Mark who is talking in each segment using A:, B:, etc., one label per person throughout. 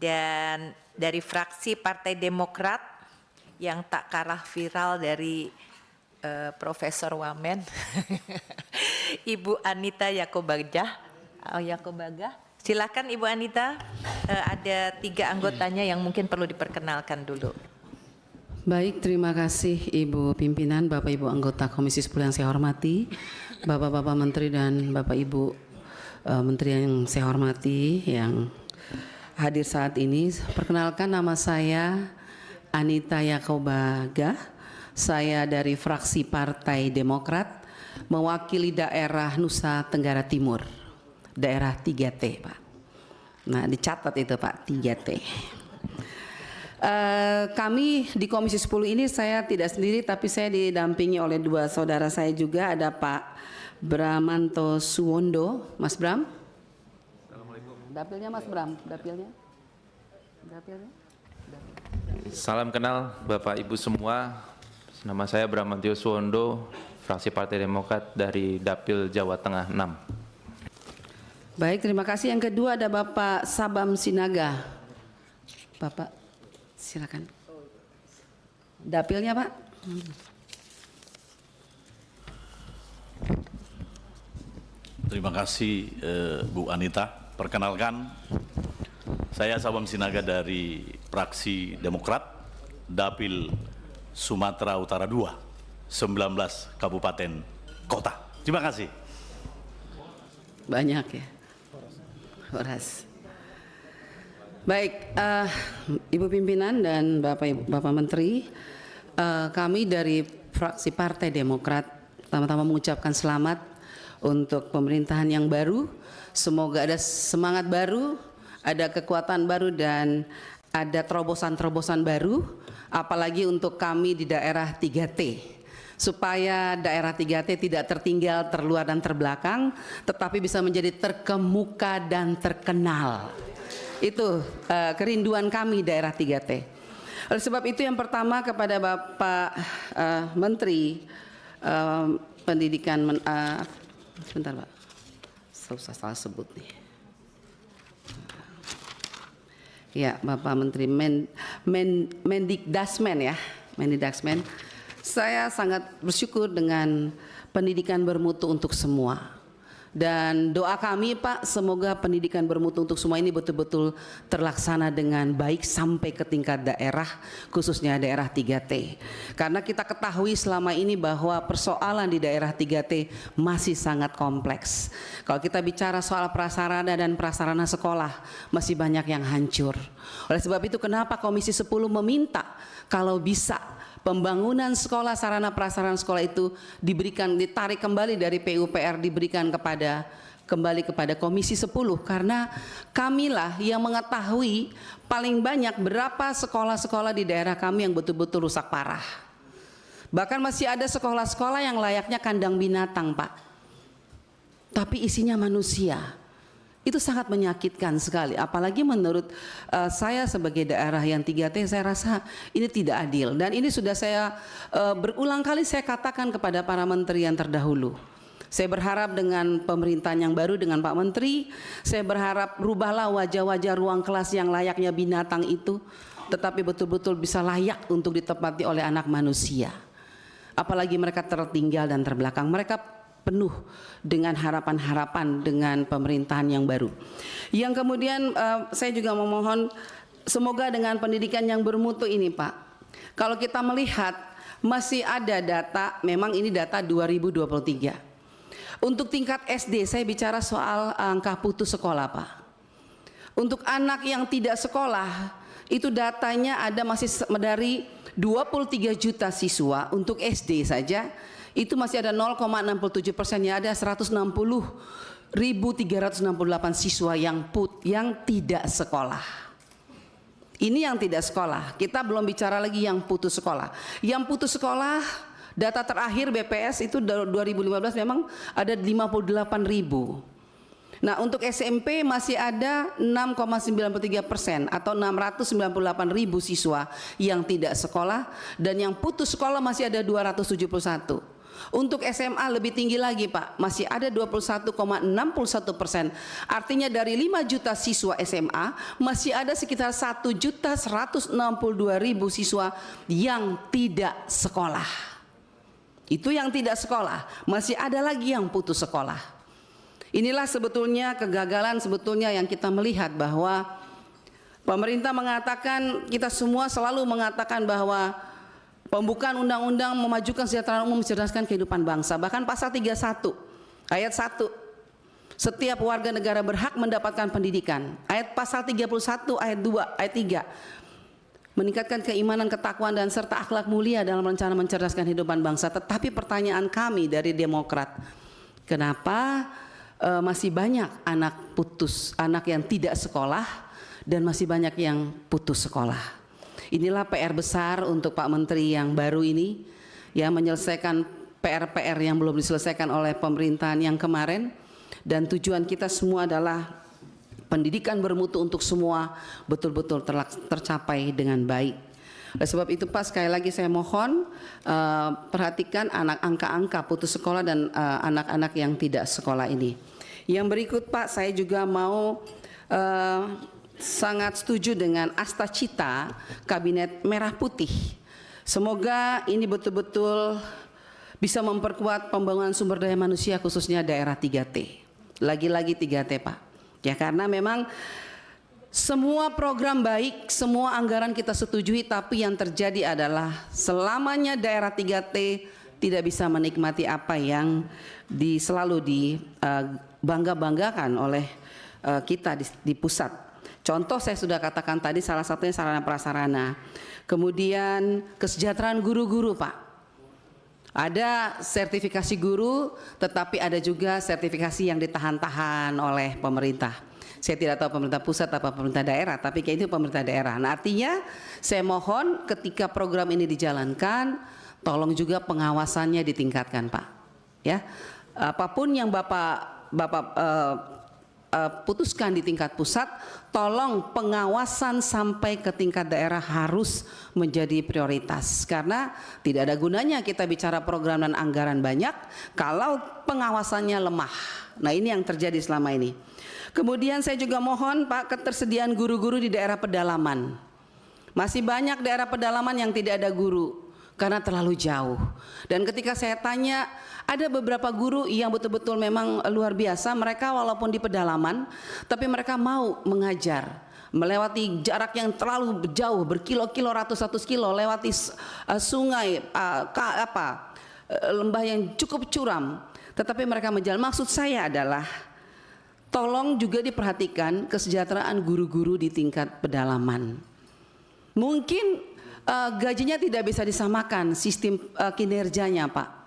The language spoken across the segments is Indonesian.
A: Dan dari fraksi Partai Demokrat yang tak kalah viral dari Profesor Wamen, Ibu Anita Yakobaga. Silakan Ibu Anita, ada 3 anggotanya yang mungkin perlu diperkenalkan dulu.
B: Baik, terima kasih Ibu Pimpinan, Bapak Ibu anggota Komisi 10 yang saya hormati, Bapak-Bapak Menteri dan Bapak Ibu Menteri yang saya hormati yang hadir saat ini. Perkenalkan, nama saya Anita Yakobaga, saya dari fraksi Partai Demokrat, mewakili daerah Nusa Tenggara Timur, daerah 3T Pak. Nah dicatat itu Pak, 3T. Kami di Komisi 10 ini saya tidak sendiri, tapi saya didampingi oleh 2 saudara saya juga. Ada Pak Bramanto Suwondo. Mas Bram. Assalamualaikum. Dapilnya Mas Bram, dapilnya.
C: Salam kenal Bapak Ibu semua. Nama saya Bramantio Suwondo, fraksi Partai Demokrat dari Dapil Jawa Tengah 6.
B: Baik, terima kasih. Yang kedua ada Bapak Sabam Sinaga. Bapak, silakan. Dapilnya Pak.
D: Terima kasih Bu Anita. Perkenalkan, saya Sabam Sinaga dari fraksi Demokrat, Dapil Sumatera Utara 2, 19 kabupaten kota. Terima kasih.
B: Banyak ya. Horas. Baik, Ibu Pimpinan dan Bapak Menteri, kami dari fraksi Partai Demokrat pertama-tama mengucapkan selamat untuk pemerintahan yang baru. Semoga ada semangat baru, ada kekuatan baru, dan ada terobosan-terobosan baru, apalagi untuk kami di daerah 3T, supaya daerah 3T tidak tertinggal, terluar dan terbelakang, tetapi bisa menjadi terkemuka dan terkenal. Itu kerinduan kami daerah 3T. Oleh sebab itu yang pertama kepada Bapak Menteri Pendidikan, sebentar Pak, susah salah sebut nih. Ya, Bapak Menteri Mendikdasmen ya, Mendikdasmen. Saya sangat bersyukur dengan pendidikan bermutu untuk semua. Dan doa kami Pak, semoga pendidikan bermutu untuk semua ini betul-betul terlaksana dengan baik sampai ke tingkat daerah, khususnya daerah 3T. Karena kita ketahui selama ini bahwa persoalan di daerah 3T masih sangat kompleks. Kalau kita bicara soal prasarana dan prasarana sekolah, masih banyak yang hancur. Oleh sebab itu kenapa Komisi 10 meminta kalau bisa pembangunan sekolah, sarana prasarana sekolah itu ditarik kembali dari PUPR, diberikan kembali kepada Komisi 10, karena kamilah yang mengetahui paling banyak berapa sekolah-sekolah di daerah kami yang betul-betul rusak parah. Bahkan masih ada sekolah-sekolah yang layaknya kandang binatang Pak, tapi isinya manusia. Itu sangat menyakitkan sekali, apalagi menurut saya sebagai daerah yang 3T, saya rasa ini tidak adil. Dan ini sudah saya berulang kali saya katakan kepada para menteri yang terdahulu. Saya berharap dengan pemerintahan yang baru, dengan Pak Menteri, saya berharap rubahlah wajah-wajah ruang kelas yang layaknya binatang itu, tetapi betul-betul bisa layak untuk ditempati oleh anak manusia. Apalagi mereka tertinggal dan terbelakang, mereka penuh dengan harapan-harapan dengan pemerintahan yang baru. Yang kemudian saya juga memohon semoga dengan pendidikan yang bermutu ini Pak, kalau kita melihat masih ada data, memang ini data 2023. Untuk tingkat SD saya bicara soal angka putus sekolah Pak. Untuk anak yang tidak sekolah itu datanya ada masih dari 23 juta siswa untuk SD saja. Itu masih ada 0,67%, ya ada 160.368 siswa yang tidak sekolah. Ini yang tidak sekolah, kita belum bicara lagi yang putus sekolah. Yang putus sekolah, data terakhir BPS itu 2015 memang ada 58.000. Nah untuk SMP masih ada 6,93% atau 698.000 siswa yang tidak sekolah, dan yang putus sekolah masih ada 271. Untuk SMA lebih tinggi lagi Pak, masih ada 21,61%. Artinya dari 5 juta siswa SMA, masih ada sekitar 1.162.000 siswa yang tidak sekolah. Itu yang tidak sekolah, masih ada lagi yang putus sekolah. Inilah sebetulnya kegagalan sebetulnya yang kita melihat bahwa pemerintah mengatakan, kita semua selalu mengatakan bahwa pembukaan undang-undang memajukan kesejahteraan umum mencerdaskan kehidupan bangsa. Bahkan pasal 31 ayat 1, setiap warga negara berhak mendapatkan pendidikan. Ayat pasal 31 ayat 2 ayat 3, meningkatkan keimanan, ketakwaan dan serta akhlak mulia dalam rencana mencerdaskan kehidupan bangsa. Tetapi pertanyaan kami dari Demokrat, kenapa masih banyak anak yang tidak sekolah dan masih banyak yang putus sekolah? Inilah PR besar untuk Pak Menteri yang baru ini, ya, menyelesaikan PR-PR yang belum diselesaikan oleh pemerintahan yang kemarin. Dan tujuan kita semua adalah pendidikan bermutu untuk semua betul-betul tercapai dengan baik. Oleh sebab itu Pak, sekali lagi saya mohon perhatikan angka-angka putus sekolah dan anak-anak yang tidak sekolah ini. Yang berikut Pak, saya juga mau sangat setuju dengan asta cita Kabinet Merah Putih. Semoga ini betul-betul bisa memperkuat pembangunan sumber daya manusia khususnya daerah 3T. Lagi-lagi 3T Pak. Ya, karena memang semua program baik, semua anggaran kita setujui, tapi yang terjadi adalah selamanya daerah 3T tidak bisa menikmati apa yang selalu dibangga-banggakan oleh kita di pusat. Contoh saya sudah katakan tadi, salah satunya sarana prasarana. Kemudian kesejahteraan guru-guru Pak. Ada sertifikasi guru, tetapi ada juga sertifikasi yang ditahan-tahan oleh pemerintah. Saya tidak tahu pemerintah pusat atau pemerintah daerah, tapi kayaknya itu pemerintah daerah. Nah, artinya saya mohon ketika program ini dijalankan, tolong juga pengawasannya ditingkatkan Pak. Ya, apapun yang Bapak putuskan di tingkat pusat, tolong pengawasan sampai ke tingkat daerah harus menjadi prioritas. Karena tidak ada gunanya kita bicara program dan anggaran banyak kalau pengawasannya lemah. Nah, ini yang terjadi selama ini. Kemudian saya juga mohon Pak, ketersediaan guru-guru di daerah pedalaman. Masih banyak daerah pedalaman yang tidak ada guru karena terlalu jauh. Dan ketika saya tanya, ada beberapa guru yang betul-betul memang luar biasa, mereka walaupun di pedalaman tapi mereka mau mengajar melewati jarak yang terlalu jauh, berkilo-kilo, ratus kilo, lewati sungai, lembah yang cukup curam, tetapi mereka menjalan. Maksud saya adalah tolong juga diperhatikan kesejahteraan guru-guru di tingkat pedalaman. Mungkin gajinya tidak bisa disamakan sistem kinerjanya Pak.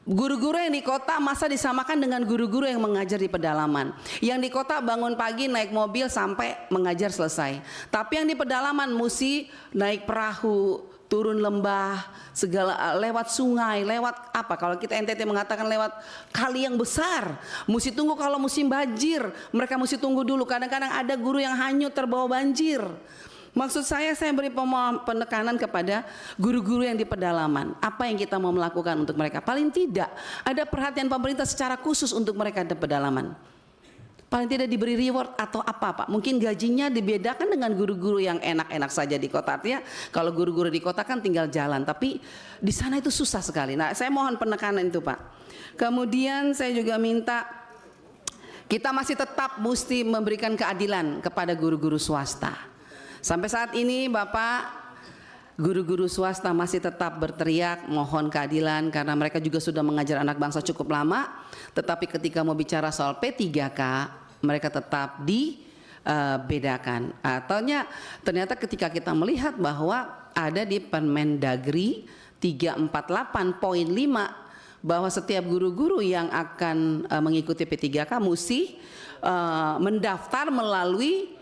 B: Guru-guru yang di kota masa disamakan dengan guru-guru yang mengajar di pedalaman. Yang di kota bangun pagi naik mobil sampai mengajar selesai. Tapi yang di pedalaman mesti naik perahu, turun lembah, segala lewat sungai, lewat apa? Kalau kita NTT mengatakan lewat kali yang besar. Mesti tunggu kalau musim banjir, mereka mesti tunggu dulu. Kadang-kadang ada guru yang hanyut terbawa banjir. Maksud saya beri penekanan kepada guru-guru yang di pedalaman. Apa yang kita mau melakukan untuk mereka? Paling tidak ada perhatian pemerintah secara khusus untuk mereka di pedalaman. Paling tidak diberi reward atau apa Pak. Mungkin gajinya dibedakan dengan guru-guru yang enak-enak saja di kota. Artinya kalau guru-guru di kota kan tinggal jalan. Tapi di sana itu susah sekali. Nah, saya mohon penekanan itu Pak. Kemudian saya juga minta kita masih tetap mesti memberikan keadilan kepada guru-guru swasta. Sampai saat ini Bapak, guru-guru swasta masih tetap berteriak mohon keadilan karena mereka juga sudah mengajar anak bangsa cukup lama. Tetapi ketika mau bicara soal P3K, mereka tetap dibedakan. Ternyata ketika kita melihat bahwa ada di Permendagri 348.5 bahwa setiap guru-guru yang akan mengikuti P3K mesti mendaftar melalui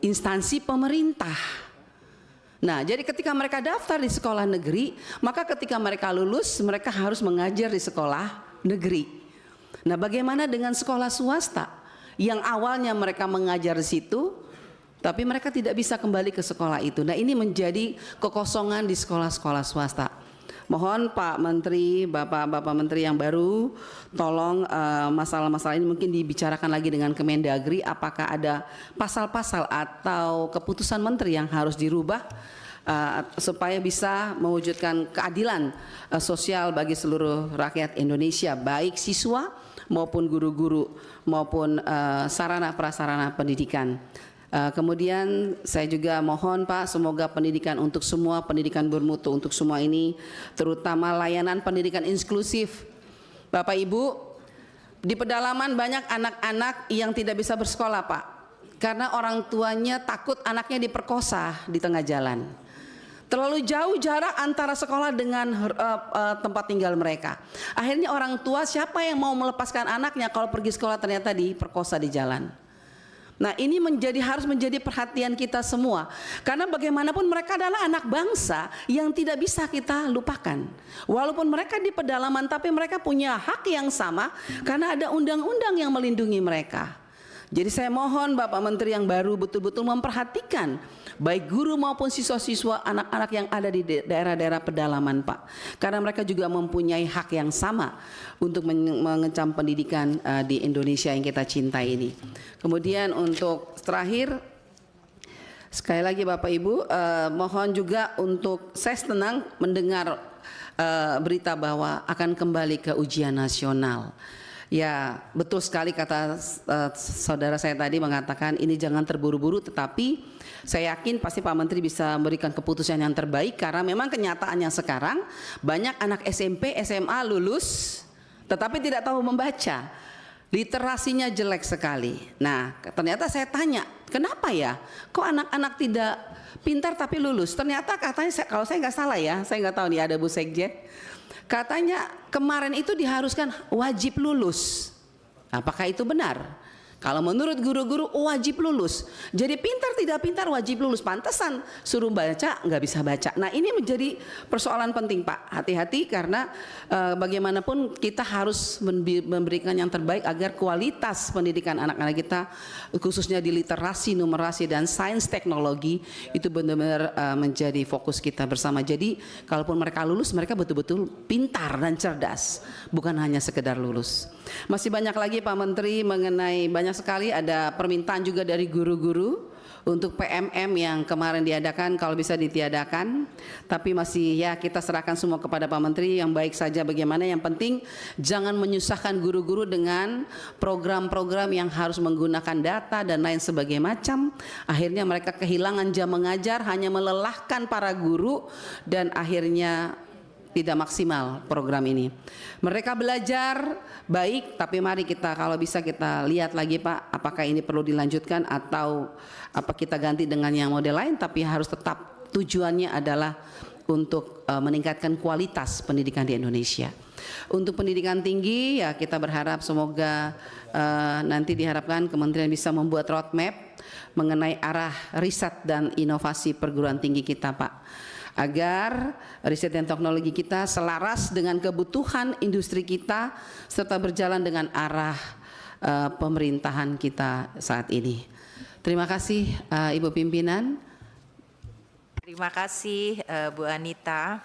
B: instansi pemerintah. Nah, jadi ketika mereka daftar di sekolah negeri, maka ketika mereka lulus, mereka harus mengajar di sekolah negeri. Nah, bagaimana dengan sekolah swasta yang awalnya mereka mengajar di situ, tapi mereka tidak bisa kembali ke sekolah itu. Nah, ini menjadi kekosongan di sekolah-sekolah swasta. Mohon Pak Menteri, Bapak Menteri yang baru, tolong masalah-masalah ini mungkin dibicarakan lagi dengan Kemendagri, apakah ada pasal-pasal atau keputusan Menteri yang harus dirubah supaya bisa mewujudkan keadilan sosial bagi seluruh rakyat Indonesia, baik siswa maupun guru-guru maupun sarana prasarana pendidikan. Kemudian saya juga mohon Pak, semoga pendidikan untuk semua, pendidikan bermutu untuk semua ini, terutama layanan pendidikan inklusif. Bapak Ibu, di pedalaman banyak anak-anak yang tidak bisa bersekolah Pak, karena orang tuanya takut anaknya diperkosa di tengah jalan. Terlalu jauh jarak antara sekolah dengan tempat tinggal mereka. Akhirnya orang tua, siapa yang mau melepaskan anaknya kalau pergi sekolah ternyata diperkosa di jalan. Nah, ini harus menjadi perhatian kita semua, karena bagaimanapun mereka adalah anak bangsa yang tidak bisa kita lupakan. Walaupun mereka di pedalaman, tapi mereka punya hak yang sama karena ada undang-undang yang melindungi mereka. Jadi saya mohon Bapak Menteri yang baru betul-betul memperhatikan baik guru maupun siswa-siswa, anak-anak yang ada di daerah-daerah pedalaman Pak, karena mereka juga mempunyai hak yang sama untuk mengecam pendidikan di Indonesia yang kita cintai ini. Kemudian untuk terakhir, sekali lagi Bapak Ibu, mohon juga untuk saya senang mendengar berita bahwa akan kembali ke ujian nasional. Ya, betul sekali kata saudara saya tadi mengatakan ini jangan terburu-buru, tetapi saya yakin pasti Pak Menteri bisa memberikan keputusan yang terbaik, karena memang kenyataannya sekarang banyak anak SMP, SMA lulus tetapi tidak tahu membaca. Literasinya jelek sekali. Nah, ternyata saya tanya, kenapa ya? Kok anak-anak tidak pintar tapi lulus? Ternyata katanya, kalau saya nggak salah ya, saya nggak tahu nih, ada Bu Sekjen. Katanya kemarin itu diharuskan wajib lulus. Apakah itu benar? Kalau menurut guru-guru wajib lulus. Jadi pintar tidak pintar wajib lulus. Pantesan suruh baca nggak bisa baca. Nah, ini menjadi persoalan penting Pak. Hati-hati, karena bagaimanapun kita harus memberikan yang terbaik agar kualitas pendidikan anak-anak kita, khususnya di literasi, numerasi dan sains teknologi, itu benar-benar menjadi fokus kita bersama. Jadi kalaupun mereka lulus, mereka betul-betul pintar dan cerdas, bukan hanya sekedar lulus. Masih banyak lagi Pak Menteri mengenai, banyak sekali ada permintaan juga dari guru-guru untuk PMM yang kemarin diadakan, kalau bisa ditiadakan. Tapi masih ya, kita serahkan semua kepada Pak Menteri yang baik saja bagaimana. Yang penting jangan menyusahkan guru-guru dengan program-program yang harus menggunakan data dan lain sebagainya macam. Akhirnya mereka kehilangan jam mengajar, hanya melelahkan para guru dan akhirnya tidak maksimal program ini. Mereka belajar baik, tapi mari kita kalau bisa kita lihat lagi Pak, apakah ini perlu dilanjutkan atau apa kita ganti dengan yang model lain, tapi harus tetap tujuannya adalah untuk meningkatkan kualitas pendidikan di Indonesia. Untuk pendidikan tinggi ya, kita berharap semoga nanti diharapkan kementerian bisa membuat roadmap mengenai arah riset dan inovasi perguruan tinggi kita Pak, agar riset dan teknologi kita selaras dengan kebutuhan industri kita serta berjalan dengan arah pemerintahan kita saat ini. Terima kasih Ibu Pimpinan.
A: Terima kasih Bu Anita.